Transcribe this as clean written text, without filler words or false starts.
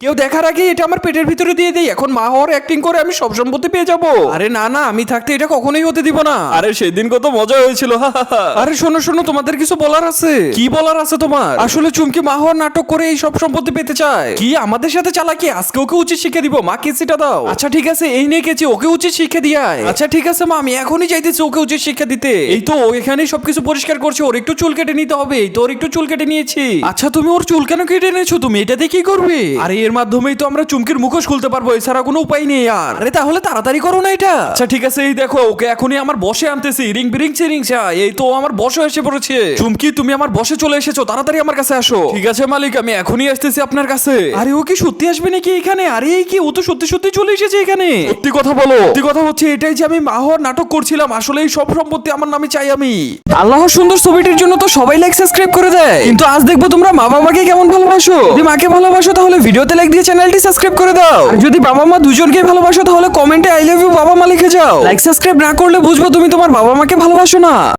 কেউ দেখার আগে এটা আমার পেটের ভিতরে দিয়ে দেই, এখন মা হওয়ার অ্যাক্টিং করে আমি সব সম্পত্তি পেয়ে যাবো। আরে না না, আমি থাকতে এটা কখনোই হতে দিব না। আরে সেদিন কত মজা হয়েছিল। আরে শোনো শোনো, তোমাদের কিছু বলার আছে। কি বলার আছে তোমার? আসলে চুমকি মা হওয়ার নাটক করে এই সব সম্পত্তি পেতে চায়। কি আমাদের সাথে চালাকি? আজকে ওকে উচিত শিক্ষা দিব। মা কেচিটা দাও। আচ্ছা ঠিক আছে, এই নিয়ে কেচি, ওকে উচিত শিক্ষা দিয়ায়। আচ্ছা ঠিক আছে মা, আমি এখনই যাইতেছি ওকে উচিত শিক্ষা দিতে। এই তো ও এখানেই সবকিছু পরিষ্কার করছে, ওর একটু চুল কেটে নিতে হবে। এই তো ওর একটু চুল কেটে নিয়েছি। আচ্ছা তুমি ওর চুল কেন কেটে এনেছো? তুমি এটা দিয়ে কি করবে? আরে এর মাধ্যমেই তো আমরা চুমকির মুখোশ খুলতে পারবো, এছাড়া কোনো উপায় নেই আর। আরে তাহলে তাড়াতাড়ি করো না এটা। আচ্ছা ঠিক আছে, এই দেখো ওকে এখনই আমার বসে আনতেছি। রিং বিরিং চিরিং চা। এই তো আমার বসে এসে পড়েছে। চুমকি তুমি আমার বসে চলে এসেছো, তাড়াতাড়ি আমার কাছে আসো। ঠিক আছে মালিক, আমি এখনই আসতেছি আপনার কাছে। আরে ও কি সত্যি আসবে নাকি এখানে? আরে এই কি, ও তো সত্যি সত্যি চলে এসেছে এখানে। সত্যি কথা বলো। সত্যি কথা হচ্ছে এটাই যে আমি মা হওয়ার নাটক করছিলাম। আসলে এই সব সম্পত্তি আমার নামে চাই আমি। আল্লাহর সুন্দর ছবিটির জন্য তো সবাই লাইক সাবস্ক্রাইব করে দেয়, কিন্তু আজ দেখবো তোমরা মা বাবাকে কেমন ভালোবাসো। যদি মাকে ভালোবাসো তাহলে ভিডিওতে লাইক দিয়ে চ্যানেলটি সাবস্ক্রাইব করে দাও। আর যদি বাবা মা দুজনকে ভালোবাসো তাহলে কমেন্টে আই লাভ ইউ বাবা মা লিখে যাও। লাইক সাবস্ক্রাইব না করলে বুঝবো তুমি তোমার বাবা মাকে ভালোবাসো না।